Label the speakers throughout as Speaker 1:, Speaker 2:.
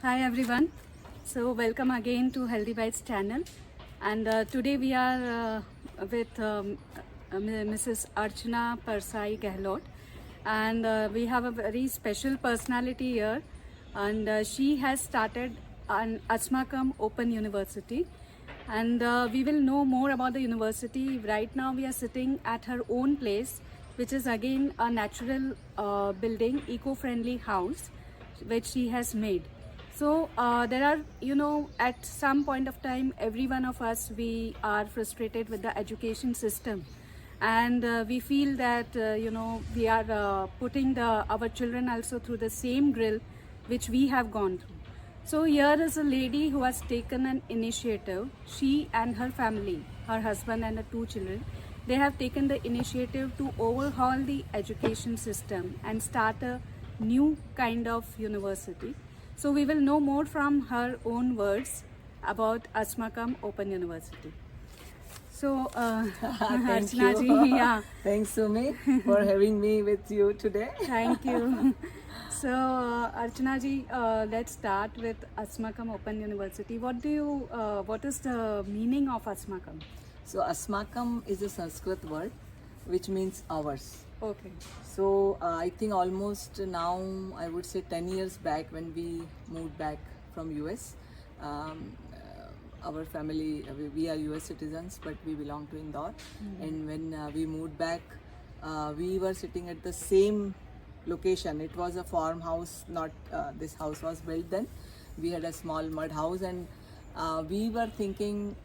Speaker 1: Hi everyone. So welcome again to Healthy Bites channel, and today we are with Mrs. Archana Parsai Gehlot, and we have a very special personality here, and she has started an Asmakam Open University, and we will know more about the university. Right now we are sitting at her own place, which is again a natural building, eco-friendly house, which she has made. So there are, at some point of time, every one of us, we are frustrated with the education system, and we feel that we are putting our children also through the same grill which we have gone through. So here is a lady who has taken an initiative. She and her family, her husband and the two children, they have taken the initiative to overhaul the education system and start a new kind of university. So we will know more from her own words about Asmakam Open University. So,
Speaker 2: Thank
Speaker 1: Archana ji,
Speaker 2: you.
Speaker 1: yeah,
Speaker 2: Thanks, Sumi, for having me with you today.
Speaker 1: thank you. So, Archana ji, let's start with Asmakam Open University. What is the meaning of Asmakam?
Speaker 2: So, Asmakam is a Sanskrit word which means ours.
Speaker 1: Okay.
Speaker 2: So, I think almost now, I would say 10 years back when we moved back from US, our family, we are US citizens, but we belong to Indore. And when we moved back, we were sitting at the same location. It was a farmhouse, not this house was built then. We had a small mud house, and we were thinking,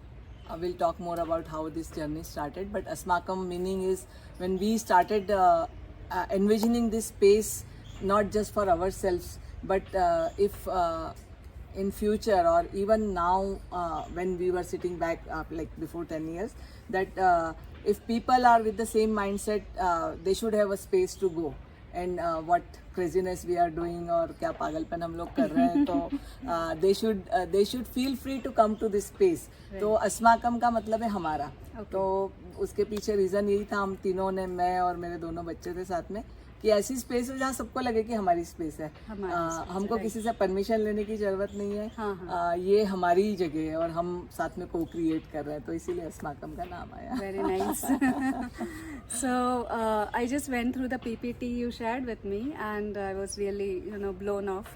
Speaker 2: we'll talk more about how this journey started, but Asmakam meaning is when we started envisioning this space not just for ourselves, but if in future or even now when we were sitting back like before 10 years, that if people are with the same mindset, they should have a space to go. And what craziness we are doing और क्या पागलपन हम लोग कर रहे हैं, तो they should feel free to come to this space. तो अस्माकम का मतलब है हमारा. तो उसके पीछे रीज़न यही था, हम तीनों ने, मैं और मेरे दोनों बच्चे थे साथ में, कि ऐसी स्पेस हो जहाँ सबको लगे कि हमारी स्पेस है. हमको किसी से परमिशन लेने की ज़रूरत नहीं है. ये हमारी ही जगह है और हम साथ में को क्रिएट कर रहे हैं, तो इसीलिए अस्माकम का नाम आया.
Speaker 1: Very nice. So I just went through the PPT you shared with me, and I was really, blown off.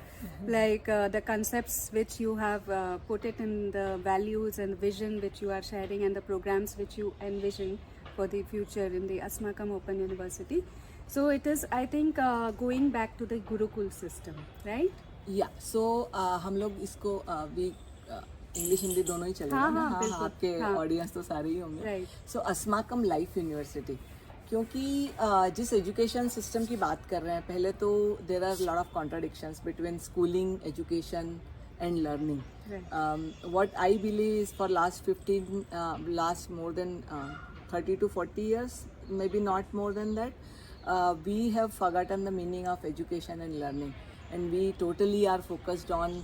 Speaker 1: Like the concepts which you have put it in, the values and vision which you are sharing, and the programs which you envision for the future in the Asmakam Open University. So it is, I think, going back to the Gurukul system, right?
Speaker 2: या सो हम लोग इसको भी English Hindi दोनों ही चलेगा ना. हाँ, आपके ऑडियंस तो सारे ही होंगे. सो अस्माकम लाइफ यूनिवर्सिटी, क्योंकि जिस एजुकेशन सिस्टम की बात कर रहे हैं, पहले तो there are lot of contradictions between schooling, education and learning. What I believe is for last more than 30 to 40 years, maybe not more than that, we have forgotten the meaning of education and learning, and we totally are focused on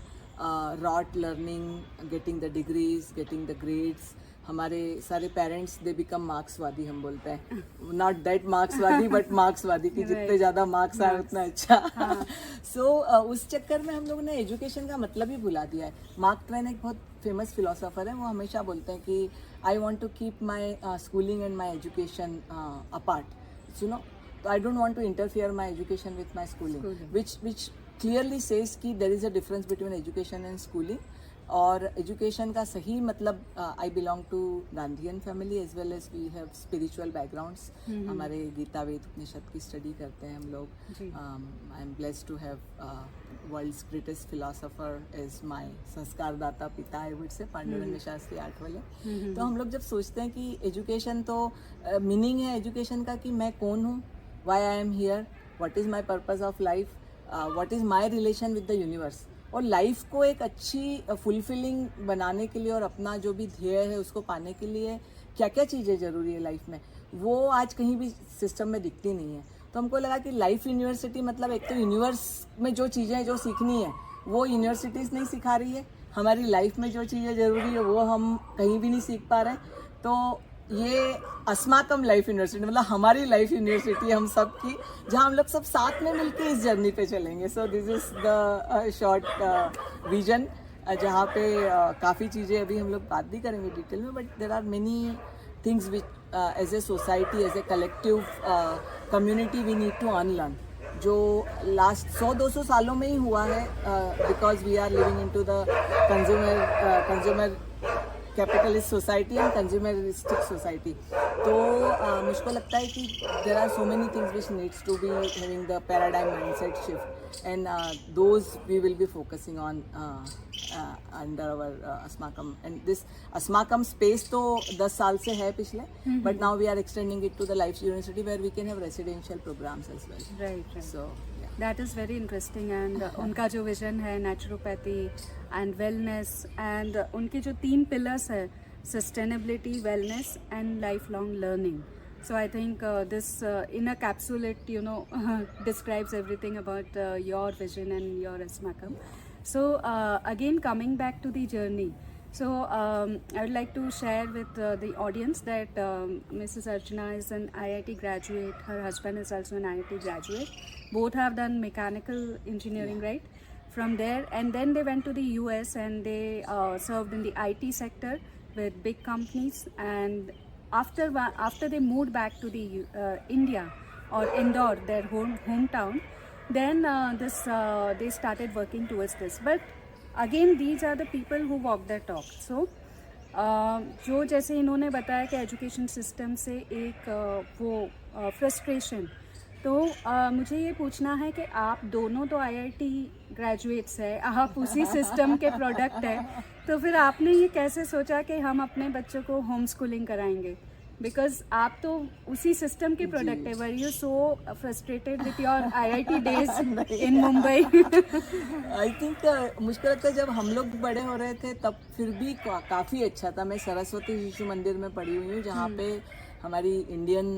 Speaker 2: rote learning, getting the degrees, getting the grades. हमारे सारे parents they become मार्क्सवादी, हम बोलते हैं, not that मार्क्सवादी but मार्क्सवादी, कि जितने ज़्यादा मार्क्स आए उतना अच्छा. सो उस चक्कर में हम लोगों ने एजुकेशन का मतलब ही भुला दिया है. मार्क ट्वेन एक बहुत फेमस फिलोसोफर है, वो हमेशा बोलते हैं कि I want to keep my schooling and my education apart, you know. So I don't want to interfere my education with my schooling. Which clearly says कि there is a difference between education and schooling. और education का सही मतलब, I belong to Gandhian family as well as we have spiritual backgrounds. हमारे गीता वेद उपनिषद की study करते हैं हम लोग. I am blessed to have world's greatest philosopher as my संस्कार दाता पिता, I would say, Pandurang Shastri Athawale. तो हम लोग जब सोचते हैं कि एजुकेशन तो मीनिंग है एजुकेशन का कि मैं कौन हूँ, why I am here, what is my purpose of life, what is my relation with the universe. और लाइफ को एक अच्छी फुलफिलिंग बनाने के लिए और अपना जो भी ध्येय है उसको पाने के लिए क्या क्या चीज़ें ज़रूरी है लाइफ में, वो आज कहीं भी सिस्टम में दिखती नहीं है. तो हमको लगा कि लाइफ यूनिवर्सिटी मतलब एक तो यूनिवर्स में जो चीज़ें जो सीखनी है वो यूनिवर्सिटीज़ नहीं सिखा रही है, हमारी लाइफ में जो चीज़ें ज़रूरी है वो हम कहीं भी नहीं सीख पा रहे हैं. तो ये अस्माकम लाइफ यूनिवर्सिटी मतलब हमारी लाइफ यूनिवर्सिटी हम सब की, जहाँ हम लोग सब साथ में मिलके इस जर्नी पे चलेंगे. So this is the short vision, जहाँ पे काफ़ी चीज़ें अभी हम लोग बात भी करेंगे डिटेल में, but there are many things which as a society, as a collective community we need to unlearn, जो लास्ट 100-200 सालों में ही हुआ है, because we are living in to the consumer capitalist society and consumeristic society. तो मुझको लगता है कि there are so many things which needs to be having the paradigm mindset shift, and those we will be focusing on under our अस्माकम. And this Asmakam space तो 10 साल से है पिछले, but now we are extending it to the life university where we can have residential programs as well.
Speaker 1: Right.
Speaker 2: So
Speaker 1: that is very interesting. And उनका जो vision है naturopathy and wellness, and उनके जो 3 पिलर्स है, sustainability, wellness and life long learning. So I think this in a capsule it describes everything about your vision and your Asmakam. So again coming back to the journey. So I would like to share with the audience that Mrs. Archana is an IIT graduate. Her husband is also an IIT graduate. Both have done mechanical engineering, right? From there, and then they went to the US and they served in the IT sector with big companies. And after they moved back to the India or Indore, their hometown, then they started working towards this. But again, these are the people who walk their talk. So जो जैसे इन्होंने बताया कि education system से एक वो frustration, तो मुझे ये पूछना है कि आप दोनों तो आईआईटी ग्रेजुएट्स हैं, आप उसी सिस्टम के प्रोडक्ट हैं, तो फिर आपने ये कैसे सोचा कि हम अपने बच्चों को होम स्कूलिंग कराएंगे? बिकॉज आप तो उसी सिस्टम के प्रोडक्ट है. Were you so frustrated with your IIT days in Mumbai?
Speaker 2: I think मुझको लगता है जब हम लोग बड़े हो रहे थे तब फिर भी काफ़ी अच्छा था. मैं सरस्वती शिशु मंदिर में पढ़ी हुई हूँ, जहाँ पे हमारी इंडियन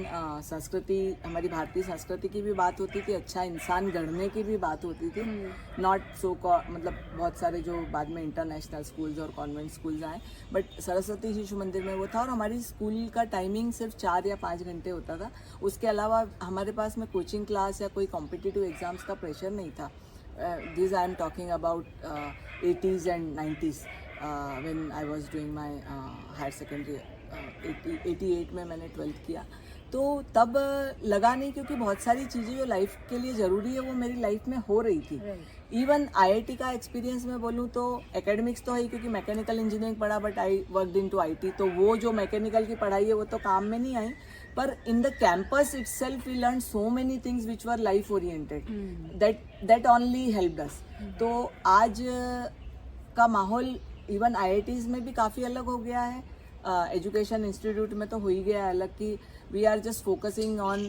Speaker 2: संस्कृति, हमारी भारतीय संस्कृति की भी बात होती थी, अच्छा इंसान गढ़ने की भी बात होती थी. नॉट सो मतलब बहुत सारे जो बाद में इंटरनेशनल स्कूल्स और कॉन्वेंट स्कूल्स आए, बट सरस्वती शिशु मंदिर में वो था. और हमारी स्कूल का टाइमिंग सिर्फ 4 या 5 घंटे होता था. उसके अलावा हमारे पास में कोचिंग क्लास या कोई कॉम्पिटिटिव एग्जाम्स का प्रेशर नहीं था. This I am talking about 80s and 90s when I was doing my higher secondary. 88 में मैंने 12th किया, तो तब लगा नहीं, क्योंकि बहुत सारी चीज़ें जो लाइफ के लिए ज़रूरी है वो मेरी लाइफ में हो रही थी. इवन आईआईटी का एक्सपीरियंस में बोलूँ तो एकेडमिक्स तो है, क्योंकि मैकेनिकल इंजीनियरिंग पढ़ा, but I worked into IT, तो वो जो मैकेनिकल की पढ़ाई है वो तो काम में नहीं आई. पर in the campus itself we learn so many things which were life oriented, that only helped us. तो आज का माहौल इवन IITs में भी काफ़ी अलग हो गया है. एजुकेशन इंस्टीट्यूट में तो हो ही गया है अलग, कि we are just focusing on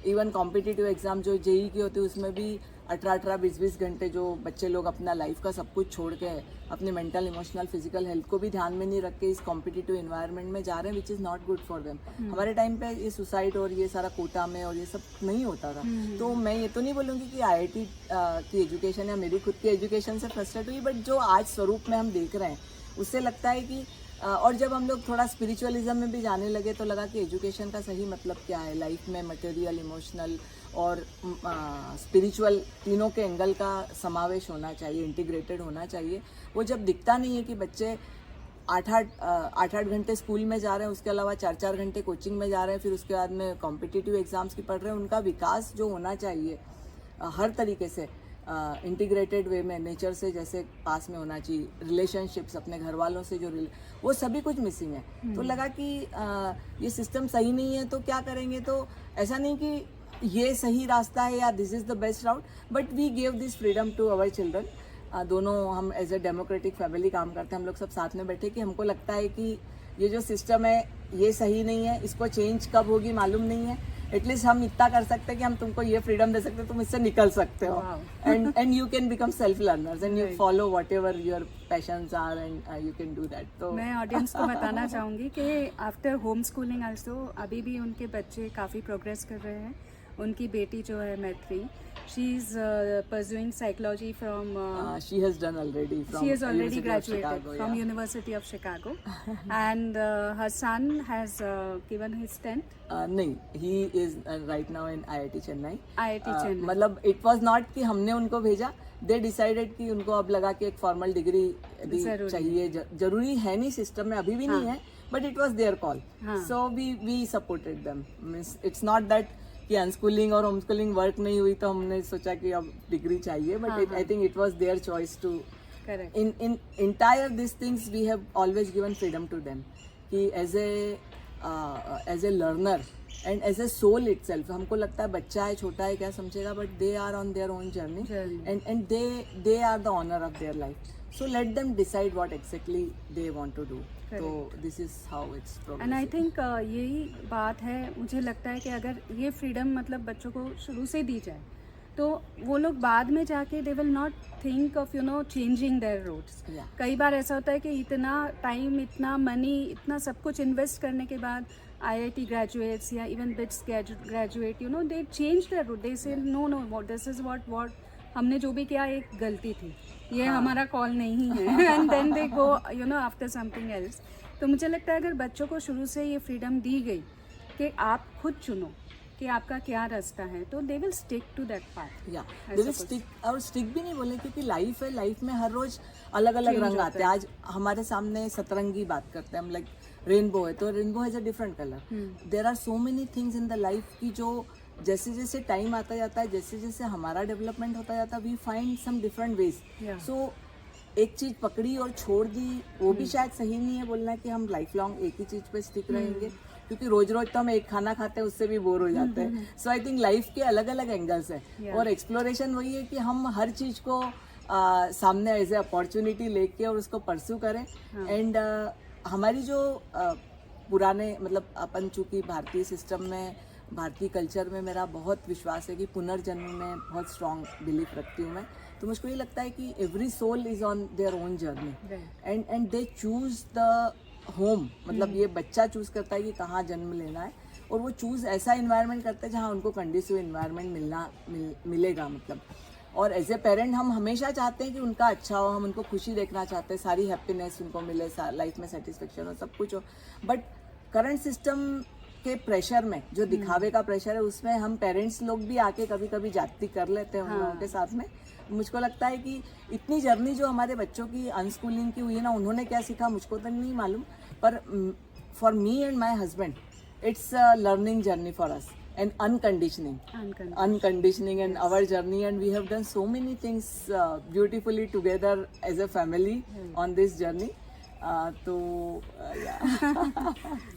Speaker 2: even competitive exam जो JEE की होती है, उसमें भी 18-18, 20-20 घंटे जो बच्चे लोग अपना लाइफ का सब कुछ छोड़ के अपने मेंटल, इमोशनल, फिजिकल हेल्थ को भी ध्यान में नहीं रख के इस कॉम्पिटिटिव इन्वायरमेंट में जा रहे हैं, which is not good for them. हमारे टाइम पे ये सुसाइड और ये सारा कोटा में और ये सब नहीं होता था. तो मैं ये तो नहीं बोलूँगी कि IIT की एजुकेशन या मेरी खुद की एजुकेशन से फ्रस्ट्रेट हुई, बट जो आज स्वरूप में हम देख रहे हैं उससे लगता है कि और जब हम लोग थोड़ा स्पिरिचुअलिज्म में भी जाने लगे तो लगा कि एजुकेशन का सही मतलब क्या है. लाइफ में मटेरियल, इमोशनल और स्पिरिचुअल तीनों के एंगल का समावेश होना चाहिए, इंटीग्रेटेड होना चाहिए. वो जब दिखता नहीं है कि बच्चे 8-8 घंटे स्कूल में जा रहे हैं, उसके अलावा 4-4 घंटे कोचिंग में जा रहे हैं, फिर उसके बाद में कॉम्पिटिटिव एग्जाम्स की पढ़ रहे हैं, उनका विकास जो होना चाहिए हर तरीके से इंटीग्रेटेड वे में, नेचर से जैसे पास में होना चाहिए, रिलेशनशिप्स अपने घर वालों से जो वो सभी कुछ मिसिंग है. तो लगा कि ये सिस्टम सही नहीं है, तो क्या करेंगे. तो ऐसा नहीं कि ये सही रास्ता है या this is the best route, but we give this freedom to our children. दोनों हम एज ए डेमोक्रेटिक फैमिली काम करते हैं, हम लोग सब साथ में बैठे कि हमको लगता है कि ये जो सिस्टम है ये सही नहीं है, इसको चेंज कब होगी मालूम नहीं है. एटलीस्ट हम इतना कर सकते हैं कि हम तुमको ये फ्रीडम दे सकते हैं, तुम इससे निकल सकते हो, and you can become self learners and you follow whatever your passions are and you can do that. तो
Speaker 1: मैं ऑडियंस को बताना चाहूँगी कि आफ्टर होम स्कूलिंग आल्सो अभी भी उनके बच्चे काफ़ी प्रोग्रेस कर रहे हैं. उनकी बेटी जो है मैत्री, she is pursuing psychology from
Speaker 2: she has done already from
Speaker 1: she has already
Speaker 2: University of
Speaker 1: graduated
Speaker 2: Chicago,
Speaker 1: from
Speaker 2: yeah.
Speaker 1: University of Chicago and her son has given his 10th
Speaker 2: नहीं, he is right now in IIT Chennai.
Speaker 1: IIT Chennai.
Speaker 2: मतलब it was not कि हमने उनको भेजा, they decided कि उनको अब लगा कि एक फॉर्मल डिग्री भी चाहिए, जरूरी है नहीं सिस्टम में, अभी भी नहीं है, but it was their call, so we supported them. Means it's not that कि अनस्कूलिंग और होम स्कूलिंग वर्क नहीं हुई तो हमने सोचा कि अब डिग्री चाहिए, but I think it was their choice too. in entire these things we have always given freedom to them कि as a learner and as a soul itself. हमको लगता है बच्चा है, छोटा है, क्या समझेगा, but they are on their own journey and they are the owner of their life, so let them decide what exactly they want to do. So this is how it's progressing.
Speaker 1: And I think यही बात है, मुझे लगता है कि अगर ये freedom मतलब बच्चों को शुरू से दी जाए तो वो लोग बाद में जाके they will not think of changing their routes. कई बार ऐसा होता है कि इतना टाइम, इतना मनी, इतना सब कुछ इन्वेस्ट करने के बाद IIT ग्रेजुएट्स या even BITS graduate they change their route, they say no this is what हमने जो भी किया एक गलती थी, ये हमारा कॉल नहीं है, and then they go after something else. तो मुझे लगता है अगर बच्चों को शुरू से ये फ्रीडम दी गई कि आप खुद चुनो कि आपका क्या रास्ता है, तो they will stick to that path.
Speaker 2: या दे विल स्टिक, और स्टिक भी नहीं बोले क्योंकि लाइफ है, लाइफ में हर रोज अलग अलग रंग आते हैं. आज हमारे सामने सतरंगी बात करते हैं हम, लाइक रेनबो है तो rainbow has a different colour. There are so many things in the life की जो जैसे जैसे टाइम आता जाता है, जैसे जैसे हमारा डेवलपमेंट होता जाता है, we find some different ways. So एक चीज पकड़ी और छोड़ दी वो भी शायद सही नहीं है बोलना कि हम लाइफ लॉन्ग एक ही चीज पे स्टिक रहेंगे, क्योंकि रोज रोज तो हम एक खाना खाते हैं, उससे भी बोर हो जाते हैं. सो आई थिंक लाइफ के अलग अलग एंगल्स है और एक्सप्लोरेशन वही है कि हम हर चीज को सामने एज ए अपॉर्चुनिटी लेके और उसको परस्यू करें. एंड हमारी जो पुराने मतलब अपन चूंकि भारतीय सिस्टम में, भारतीय कल्चर में मेरा बहुत विश्वास है कि पुनर्जन्म में बहुत स्ट्रॉन्ग बिलीफ रखती हूँ मैं. तो मुझको ये लगता है कि every soul is on their own journey and they choose the home. मतलब ये बच्चा चूज करता है कि कहाँ जन्म लेना है, और वो चूज ऐसा इन्वायरमेंट करता है जहाँ उनको कंडीसिव इन्वायरमेंट मिलेगा. मतलब और एज ए पेरेंट हम हमेशा चाहते हैं कि उनका अच्छा हो, हम उनको खुशी देखना चाहते हैं, सारी हैप्पीनेस उनको मिले, लाइफ में सेटिस्फेक्शन हो, सब कुछ हो. बट करंट सिस्टम के प्रेशर में, जो दिखावे का प्रेशर है, उसमें हम पेरेंट्स लोग भी आके कभी कभी जाती कर लेते हैं उन लोगों के साथ में. मुझको लगता है कि इतनी जर्नी जो हमारे बच्चों की अनस्कूलिंग की हुई है ना, उन्होंने क्या सीखा मुझको तो नहीं मालूम, पर for me and my husband it's a learning journey for us and unconditioning and our journey, and we have done so many things beautifully together as a family on this journey. तो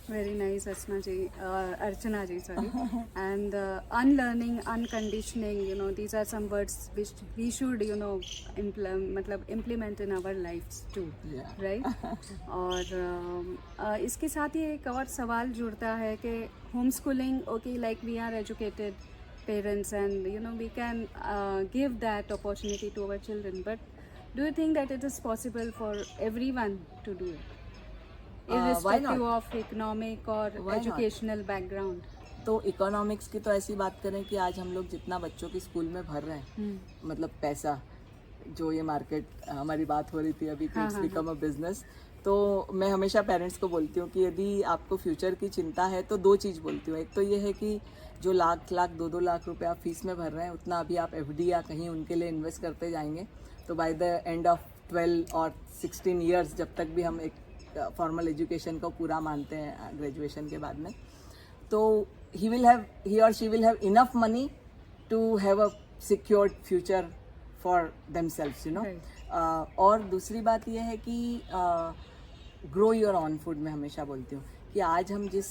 Speaker 1: very nice Archana ji, sorry. And unlearning, unconditioning, these are some words which we should implement in our lives too, right? और इसके साथ ही एक और सवाल जुड़ता है कि home schooling, okay, like we are educated parents and we can give that opportunity to our children, but do you think that it is possible for everyone to do it, irrespective of economic or educational background?
Speaker 2: तो economics की तो ऐसी बात करें कि आज हम लोग जितना बच्चों की स्कूल में भर रहे हैं, मतलब पैसा जो ये मार्केट हमारी बात हो रही थी अभी, इट्स बिकम अ बिजनेस. तो मैं हमेशा पेरेंट्स को बोलती हूँ कि यदि आपको फ्यूचर की चिंता है तो दो चीज़ बोलती हूँ. एक तो ये है कि जो लाख 2-2 लाख रुपए आप फीस में भर रहे हैं, उतना अभी आप FD या कहीं उनके लिए इन्वेस्ट करते जाएंगे तो बाय द एंड ऑफ 12 और 16 ईयर्स, जब तक भी हम एक फॉर्मल एजुकेशन को पूरा मानते हैं ग्रेजुएशन के बाद में, तो he or she will have enough money to have a secured future for themselves, और दूसरी बात यह है कि ग्रो योर ऑन फूड. मैं हमेशा बोलती हूँ कि आज हम जिस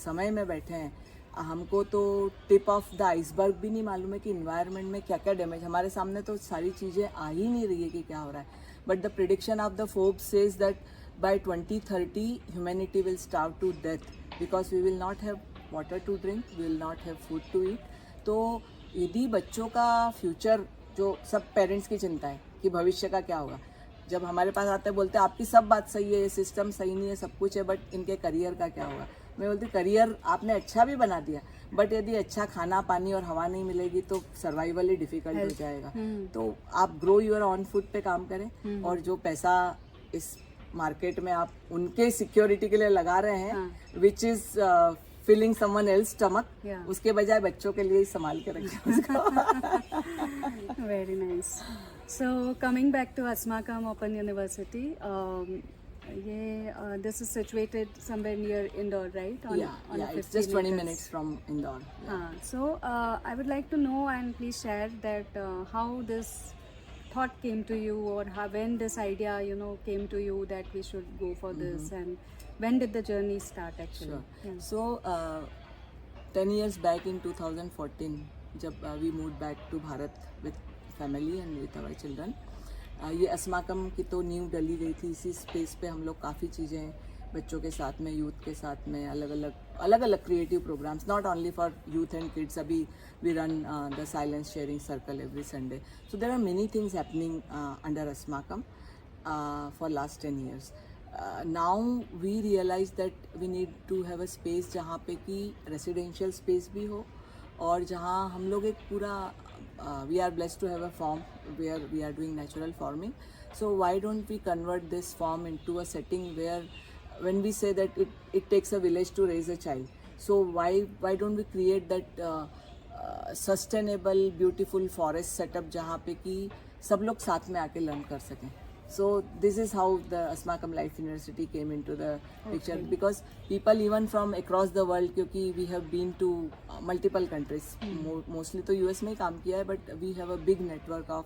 Speaker 2: समय में बैठे हैं, हमको तो टिप ऑफ द आइसबर्ग भी नहीं मालूम है कि इन्वायरमेंट में क्या क्या डैमेज, हमारे सामने तो सारी चीज़ें आ ही नहीं रही है कि क्या हो रहा है. But the prediction of the Forbes says that by 2030 humanity will starve to death because we will not have water to drink, we will not have food to eat. तो यदि बच्चों का फ्यूचर, जो सब पेरेंट्स की चिंता है कि भविष्य का क्या होगा, जब हमारे पास आते हैं बोलते हैं आपकी सब बात सही है, ये सिस्टम सही नहीं है, सब कुछ है, बट इनके करियर का क्या होगा. मैं बोलती करियर आपने अच्छा भी बना दिया, बट यदि अच्छा खाना पानी और हवा नहीं मिलेगी तो सर्वाइवल ही डिफिकल्ट हो जाएगा। तो आप ग्रो योर ऑन फूड पे काम करें, और जो पैसा इस मार्केट में आप उनके सिक्योरिटी के लिए लगा रहे हैं, which is filling someone else stomach, उसके बजाय बच्चों के लिए ही संभाल के रखें उसको।
Speaker 1: Very nice. So coming back to Asmakam open university, ये this is situated somewhere near Indore, right?
Speaker 2: It's just 20 minutes from Indore.
Speaker 1: So I would like to know, and please share that how this thought came to you, or when this idea came to you that we should go for this, and when did the journey start actually?
Speaker 2: Sure. So 10 years back in 2014, जब we moved back to Bharat with family and with our children, ये अस्माकम की तो नींव डली गई थी। इसी space पे हम लोग काफ़ी चीज़ें बच्चों के साथ में, यूथ के साथ में, अलग अलग creative programs, not only for youth and kids. अभी we run the silence sharing circle every Sunday. So there are many things happening under Asmakam for last 10 years. Now we realize that we need to have a space जहाँ पे कि residential space भी हो, और जहाँ हम लोग एक पूरा we are blessed to have a farm where we are doing natural farming. So why don't we convert this farm into a setting where, when we say that it takes a village to raise a child, so why don't we create that sustainable beautiful forest setup जहाँ पे कि सब लोग साथ में आके learn कर सकें. So this is how the Asmakam Life University came into the picture, because people even from across the world, क्योंकि we have been to multiple countries, mostly तो US में ही काम किया है, but we have a big network of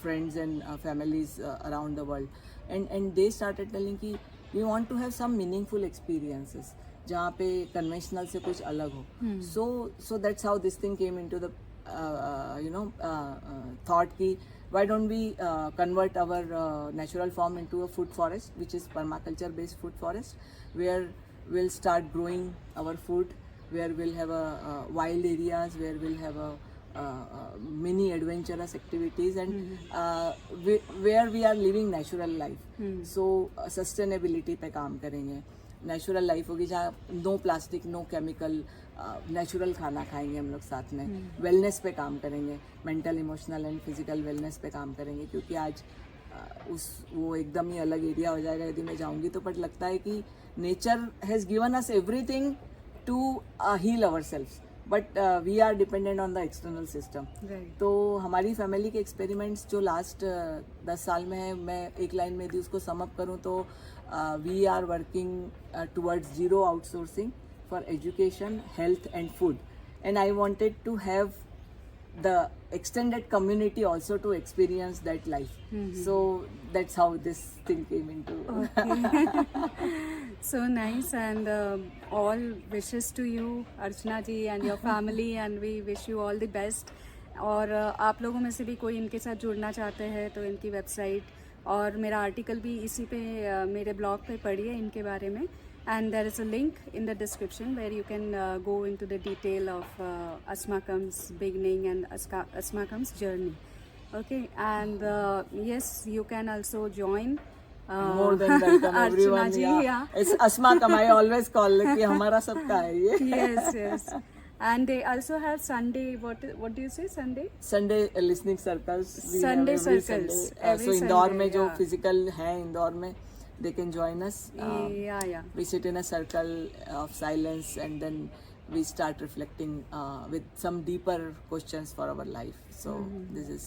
Speaker 2: friends and families around the world, and they started telling कि we want to have some meaningful experiences जहाँ पे conventional से कुछ अलग हो. So that's how this thing came into the thought कि why don't we convert our natural farm into a food forest, which is permaculture based food forest, where we'll start growing our food, where we'll have wild areas, where we'll have many adventurous activities, and where we are living natural life. So sustainability पे काम करेंगे, natural life होगी जहाँ no plastic, no chemical, natural खाना खाएंगे हम लोग साथ में. वेलनेस पे काम करेंगे, mental emotional and physical wellness पे काम करेंगे, क्योंकि आज वो एकदम ही अलग एरिया हो जाएगा यदि मैं जाऊँगी तो. बट लगता है कि nature has given us everything to heal our self, but we are dependent on the external system. तो हमारी फैमिली के एक्सपेरिमेंट्स जो लास्ट 10 साल में है, मैं एक लाइन में यदि उसको समअप करूँ तो we are working towards zero outsourcing for education, health and food, and I wanted to have the extended community also to experience that life. So that's how this thing came into.
Speaker 1: So nice, and all wishes to you, Archana ji, and your family, and we wish you all the best. और आप लोगों में से भी कोई इनके साथ जुड़ना चाहते हैं तो इनकी वेबसाइट और मेरा आर्टिकल भी इसी पे मेरे ब्लॉग पे पढ़िए इनके बारे में. And there is a link in the description where you can go into the detail of Asmakam's beginning and Asmakam's journey. Okay, and yes, you can also join.
Speaker 2: More than welcome everyone. Yeah. It's Asmakam. I always call it कि हमारा सबका है ये.
Speaker 1: Yes. And they also have Sunday. What do you say? Sunday
Speaker 2: listening circles.
Speaker 1: Sunday circles.
Speaker 2: So Indore में जो physical है इंदौर में, they can join us. We sit in a circle of silence, and then we start reflecting with some deeper questions for our life. So this is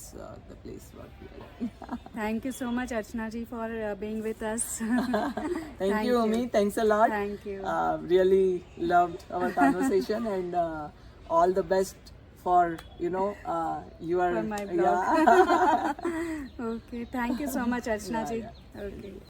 Speaker 2: the place where we are.
Speaker 1: Thank you so much, Archana ji, for being with us.
Speaker 2: Thank you, Umi. Thanks a lot.
Speaker 1: Thank you.
Speaker 2: Really loved our conversation, and all the best for your
Speaker 1: for my blog. Okay, thank you so much, Archana ji. Okay.